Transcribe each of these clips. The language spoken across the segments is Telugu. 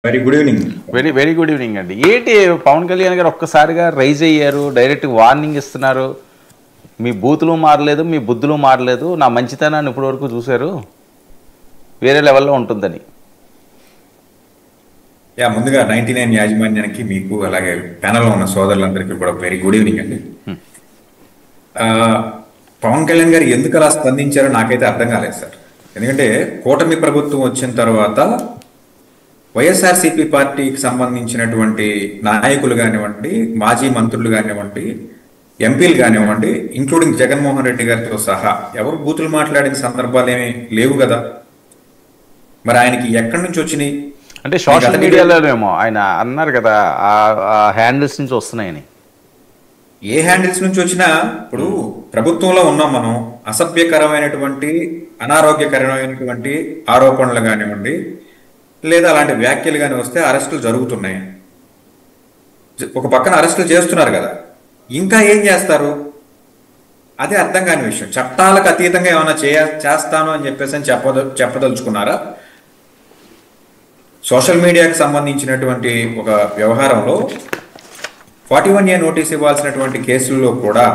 Very good evening. Very good evening అండి. ఏంటి పవన్ కళ్యాణ్ గారు ఒక్కసారిగా రైజ్ అయ్యారు, డైరెక్ట్ వార్నింగ్ ఇస్తున్నారు. మీ బూతులు మారలేదు, మీ బుద్ధులు మారలేదు, నా మంచితనాన్ని ఇప్పటి వరకు చూశారు, వేరే లెవెల్లో ఉంటుందని. ముందుగా 99 యాజమాన్యానికి, మీకు అలాగే ప్యానల్లో ఉన్న సోదరులందరికీ కూడా వెరీ గుడ్ ఈవినింగ్ అండి. పవన్ కళ్యాణ్ గారు ఎందుకు అలా స్పందించారో నాకైతే అర్థం కాలేదు సార్. ఎందుకంటే కూటమి ప్రభుత్వం వచ్చిన తర్వాత వైఎస్ఆర్సీపీ పార్టీకి సంబంధించినటువంటి నాయకులు కానివ్వండి, మాజీ మంత్రులు కానివ్వండి, ఎంపీలు కానివ్వండి, ఇంక్లూడింగ్ జగన్మోహన్ రెడ్డి గారితో సహా ఎవరు బూతులు మాట్లాడిన సందర్భాలు ఏమీ లేవు కదా. మరి ఆయనకి ఎక్కడి నుంచి వచ్చినాయి అంటే సోషల్ మీడియాలోనేమో ఆయన అన్నారు కదా, ఆ హ్యాండిల్స్ నుంచి వస్తున్నాయని. ఏ హ్యాండిల్స్ నుంచి వచ్చినా ఇప్పుడు ప్రభుత్వంలో ఉన్నాం మనం, అసభ్యకరమైనటువంటి అనారోగ్యకరమైనటువంటి ఆరోపణలు కానివ్వండి లేదా అలాంటి వ్యాఖ్యలు కానీ వస్తే అరెస్టులు జరుగుతున్నాయి. ఒక పక్కన అరెస్టులు చేస్తున్నారు కదా, ఇంకా ఏం చేస్తారు అదే అర్థం కాని విషయం. చట్టాలకు అతీతంగా ఏమైనా చేస్తాను అని చెప్పేసి అని చెప్పదలుచుకున్నారా? సోషల్ మీడియాకి సంబంధించినటువంటి ఒక వ్యవహారంలో 41A నోటీస్ ఇవ్వాల్సినటువంటి కేసుల్లో కూడా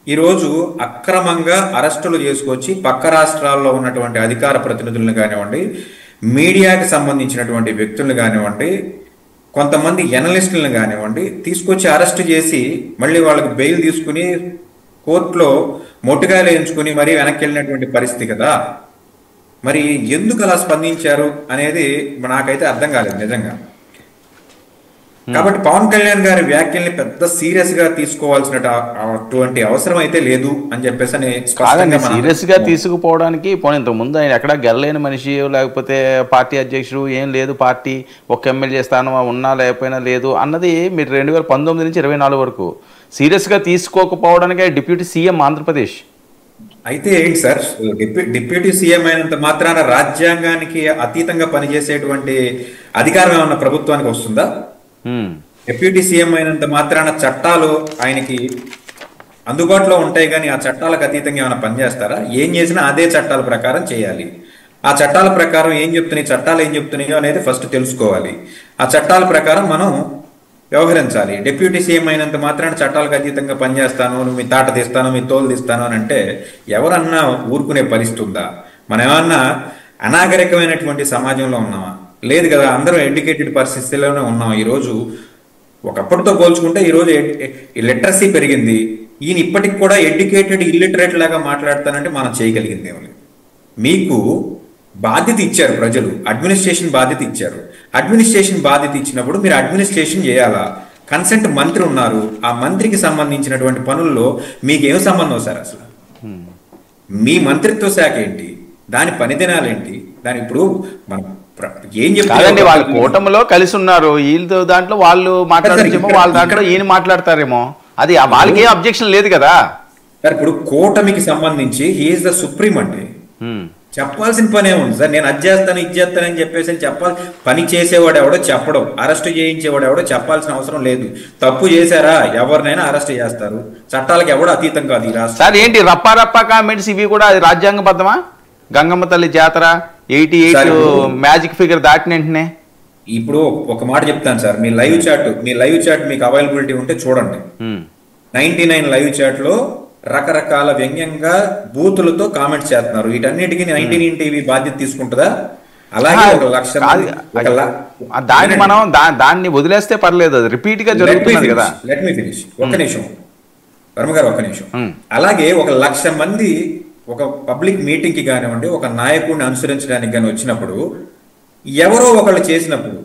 ఈరోజు అక్రమంగా అరెస్టులు చేసుకొచ్చి పక్క రాష్ట్రాల్లో ఉన్నటువంటి అధికార ప్రతినిధులను కానివ్వండి, మీడియాకి సంబంధించినటువంటి వ్యక్తులను కానివ్వండి, కొంతమంది ఎనలిస్టులను కానివ్వండి తీసుకొచ్చి అరెస్ట్ చేసి మళ్ళీ వాళ్ళకి బెయిల్ తీసుకుని కోర్టులో మొట్టికాయలు వేయించుకుని మరీ వెనక్కి వెళ్ళినటువంటి పరిస్థితి కదా. మరి ఎందుకు అలా స్పందించారు అనేది నాకైతే అర్థం కాలేదు నిజంగా. కాబట్టి పవన్ కళ్యాణ్ గారి వ్యాఖ్యల్ని పెద్ద సీరియస్ గా తీసుకోవాల్సినటువంటి అవసరం అయితే లేదు అని చెప్పేసి సీరియస్ గా తీసుకుపోవడానికి ఇంతకు ముందు ఆయన ఎక్కడా గెలలేని మనిషి, లేకపోతే పార్టీ అధ్యక్షుడు ఏం లేదు, పార్టీ ఒక ఎమ్మెల్యే స్థానం ఉన్నా లేకపోయినా లేదు అన్నది మీరు 2019 నుంచి 24 వరకు సీరియస్ గా తీసుకోకపోవడానికి డిప్యూటీ సీఎం ఆంధ్రప్రదేశ్. అయితే ఏంటి సార్, డిప్యూటీ సీఎం అయినంత మాత్రాన రాజ్యాంగానికి అతీతంగా పనిచేసేటువంటి అధికారం ఏమన్నా ప్రభుత్వానికి వస్తుందా? డిప్యూటీ సీఎం అయినంత మాత్రాన చట్టాలు ఆయనకి అందుబాటులో ఉంటాయి కానీ ఆ చట్టాలకు అతీతంగా ఏమైనా పనిచేస్తారా? ఏం చేసినా అదే చట్టాల ప్రకారం చేయాలి. ఆ చట్టాల ప్రకారం ఏం చెప్తున్నాయి, చట్టాలు ఏం చెప్తున్నాయో అనేది ఫస్ట్ తెలుసుకోవాలి. ఆ చట్టాల ప్రకారం మనం వ్యవహరించాలి. డిప్యూటీ సీఎం అయినంత మాత్రాన చట్టాలకు అతీతంగా పనిచేస్తాను, మీ తాట తీస్తాను, మీ తోలు తీస్తాను అని అంటే ఎవరన్నా ఊరుకునే పరిస్థితి ఉందా? మనం ఏమన్నా అనాగరికమైనటువంటి సమాజంలో ఉన్నామా? లేదు కదా. అందరూ ఎడ్యుకేటెడ్ పరిస్థితుల్లోనే ఉన్నాం. ఈరోజు ఒకప్పటితో పోల్చుకుంటే ఈరోజు లిటరసీ పెరిగింది. ఈయన ఇప్పటికి కూడా ఎడ్యుకేటెడ్ ఇల్లిటరేట్ లాగా మాట్లాడతానంటే మనం చేయగలిగింది ఏమో. మీకు బాధ్యత ఇచ్చారు ప్రజలు, అడ్మినిస్ట్రేషన్ బాధ్యత ఇచ్చారు. అడ్మినిస్ట్రేషన్ బాధ్యత ఇచ్చినప్పుడు మీరు అడ్మినిస్ట్రేషన్ చేయాలా? కన్సెంట్ మంత్రి ఉన్నారు, ఆ మంత్రికి సంబంధించినటువంటి పనుల్లో మీకేం సంబంధం సార్? అసలు మీ మంత్రిత్వ శాఖ ఏంటి, దాని పనిదినాలేంటి, దాని ఇప్పుడు మనం ఏం చెప్తారండి? వాళ్ళ కూటమిలో కలిసి ఉన్నారు, వీళ్ళతో దాంట్లో వాళ్ళు మాట్లాడేమో, వాళ్ళ దాంట్లో ఈయన మాట్లాడతారేమో, అది వాళ్ళకి అబ్జెక్షన్ లేదు కదా సార్. ఇప్పుడు కూటమికి సంబంధించి హీఈస్ ద సుప్రీం అండి, చెప్పాల్సిన పనే ఉంది సార్. నేను అది చేస్తాను ఇది చేస్తానని చెప్పేసి చెప్పాలి. పని చేసేవాడు ఎవడో చెప్పడం, అరెస్ట్ చేయించేవాడు ఎవడో చెప్పాల్సిన అవసరం లేదు. తప్పు చేశారా ఎవరినైనా అరెస్ట్ చేస్తారు, చట్టాలకు ఎవడో అతీతం కాదు ఈ రాష్ట్రం. సార్ ఏంటి రప్పా కామెంట్స్ ఇవి కూడా అది రాజ్యాంగబద్ధమా? గంగమ్మ తల్లి జాతర 88 మ్యాజిక్ ఫిగర్ దాటిన వెంటనే ఇప్పుడు ఒక మాట చెప్తాను సార్. మీ లైవ్ చాట్ మీకు అవైలబిలిటీ ఉంటే చూడండి. 99 లైవ్ చాట్ లో రకరకాల వ్యంగ్యంగా బూతులతో కామెంట్స్ చేస్తున్నారు. వీటన్నిటికీ 99 టీవీ బాధ్యత తీసుకుంటుందా? అలాగే 1,00,000 దాన్ని మనం దాన్ని వదిలేస్తే పర్లేదు, అది రిపీట్ గా జరుగుతుంది కదా. Let me finish. ఒక్క నిమిషం వర్మ గారు, ఒక్క నిమిషం. అలాగే 1,00,000 మంది ఒక పబ్లిక్ మీటింగ్ కి కానివ్వండి, ఒక నాయకుడిని అనుసరించడానికి కానీ వచ్చినప్పుడు ఎవరో ఒకళ్ళు చేసినప్పుడు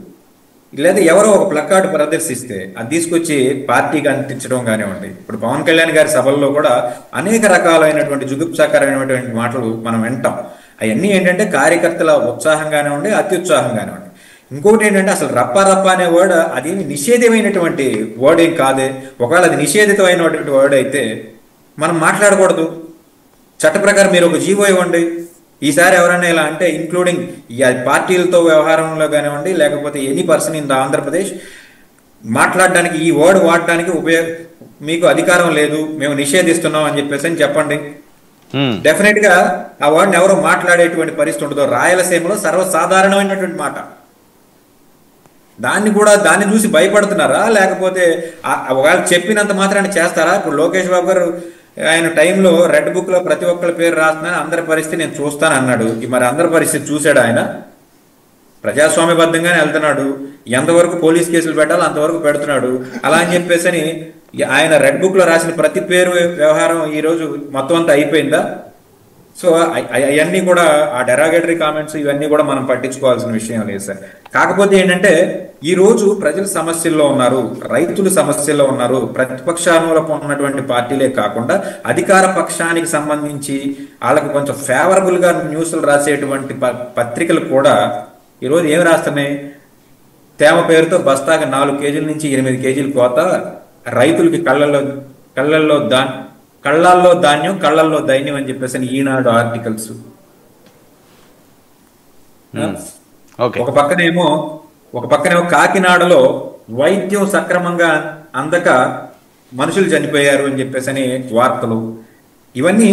లేదా ఎవరో ఒక ప్లకార్డు ప్రదర్శిస్తే అది తీసుకొచ్చి పార్టీకి అంటించడం కానివ్వండి. ఇప్పుడు పవన్ కళ్యాణ్ గారి సభల్లో కూడా అనేక రకాలైనటువంటి జుగుప్సాకరమైనటువంటి మాటలు మనం వింటాం. అవన్నీ ఏంటంటే కార్యకర్తల ఉత్సాహం కానివ్వండి, అత్యుత్సాహం కానివ్వండి. ఇంకొకటి ఏంటంటే అసలు రప్ప అనే వర్డ్ అది నిషేధమైనటువంటి వర్డ్ ఏం కాదే. ఒకవేళ అది నిషేధితమైనటువంటి వర్డ్ అయితే మనం మాట్లాడకూడదు. చట్ట ప్రకారం మీరు ఒక జీవో ఇవ్వండి. ఈసారి ఎవరైనా ఇలా అంటే ఇంక్లూడింగ్ పార్టీలతో వ్యవహారంలో కానివ్వండి, లేకపోతే any person in the Andhra Pradesh మాట్లాడడానికి ఈ వర్డ్ వాడడానికి మీకు అధికారం లేదు, మేము నిషేధిస్తున్నాం అని చెప్పేసి అని చెప్పండి. డెఫినెట్ గా ఆ వర్డ్ని ఎవరో మాట్లాడేటువంటి పరిస్థితి ఉండదు. రాయలసీమలో సర్వసాధారణమైనటువంటి మాట. దాన్ని చూసి భయపడుతున్నారా, లేకపోతే ఒకవేళ చెప్పినంత మాత్రాన్ని చేస్తారా? ఇప్పుడు లోకేష్ బాబు గారు ఆయన టైంలో రెడ్ బుక్ లో ప్రతి ఒక్కరి పేరు రాస్తున్నాను, అందరి పరిస్థితి నేను చూస్తాను అన్నాడు. మరి అందరి పరిస్థితి చూశాడు ఆయన? ప్రజాస్వామ్యబద్ధంగానే వెళ్తున్నాడు, ఎంతవరకు పోలీస్ కేసులు పెట్టాలో అంతవరకు పెడుతున్నాడు. అలా అని చెప్పేసి ఆయన రెడ్ బుక్ లో రాసిన ప్రతి పేరు వ్యవహారం ఈ రోజు మొత్తం అంతా అయిపోయిందా? సో అవన్నీ కూడా ఆ డెరాగేటరీ కామెంట్స్ ఇవన్నీ కూడా మనం పట్టించుకోవాల్సిన విషయం లేదు సార్. కాకపోతే ఏంటంటే ఈ రోజు ప్రజలు సమస్యల్లో ఉన్నారు, రైతులు సమస్యల్లో ఉన్నారు. ప్రతిపక్షాలలో ఉన్నటువంటి పార్టీలే కాకుండా అధికార పక్షానికి సంబంధించి వాళ్ళకి కొంచెం ఫేవరబుల్ గా న్యూస్లు రాసేటువంటి పత్రికలు కూడా ఈరోజు ఏమి రాస్తున్నాయి? తేమ పేరుతో బస్తాగా 4 కేజీల నుంచి 8 కేజీలు కోత, రైతులకి కళ్ళల్లో ధాన్యం కళ్ళల్లో దైన్యం అని చెప్పేసి ఈనాడు ఆర్టికల్స్. ఒక పక్కనేమో కాకినాడలో వైద్యం సక్రమంగా అందక మనుషులు చనిపోయారు అని చెప్పేసి వార్తలు. ఇవన్నీ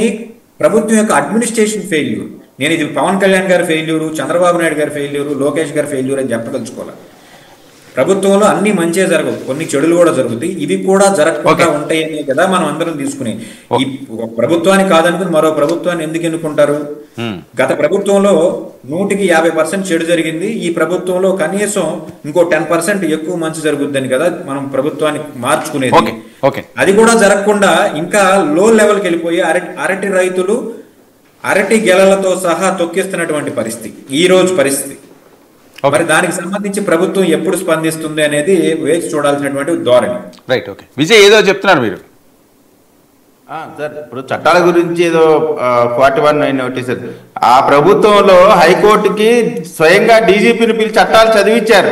ప్రభుత్వం యొక్క అడ్మినిస్ట్రేషన్ ఫెయిల్యూర్. నేను ఇది పవన్ కళ్యాణ్ గారి ఫెయిల్యూరు, చంద్రబాబు నాయుడు గారి ఫెయిల్యూరు, లోకేష్ గారి ఫెయిల్యూర్ అని చెప్పదలుచుకోవాలి. ప్రభుత్వంలో అన్ని మంచిగా జరగవు, కొన్ని చెడులు కూడా జరుగుతాయి. ఇవి కూడా జరగకుండా ఉంటాయని కదా మనం అందరం తీసుకుని. ఈ ప్రభుత్వాన్ని కాదనుకుని మరో ప్రభుత్వాన్ని ఎందుకు ఎన్నుకుంటారు? గత ప్రభుత్వంలో 100% చెడు జరిగింది, ఈ ప్రభుత్వంలో కనీసం ఇంకో 10% ఎక్కువ మంచి జరుగుద్దని కదా మనం ప్రభుత్వాన్ని మార్చుకునేది. అది కూడా జరగకుండా ఇంకా లో లెవెల్కి వెళ్ళిపోయి అరటి రైతులు అరటి గెలలతో సహా తొక్కిస్తున్నటువంటి పరిస్థితి ఈ రోజు పరిస్థితి. మరి దానికి సంబంధించి ప్రభుత్వం ఎప్పుడు స్పందిస్తుంది అనేది వేచి చూడాల్సినటువంటి ధోరణి. Right, okay. విజయ్ ఏదో చెప్తున్నారు మీరు. సార్, ఇప్పుడు చట్టాల గురించి ఏదో 41 నోటీస్, ఆ ప్రభుత్వంలో హైకోర్టుకి స్వయంగా డీజీపీని పిలిచి చట్టాలు చదివించారు.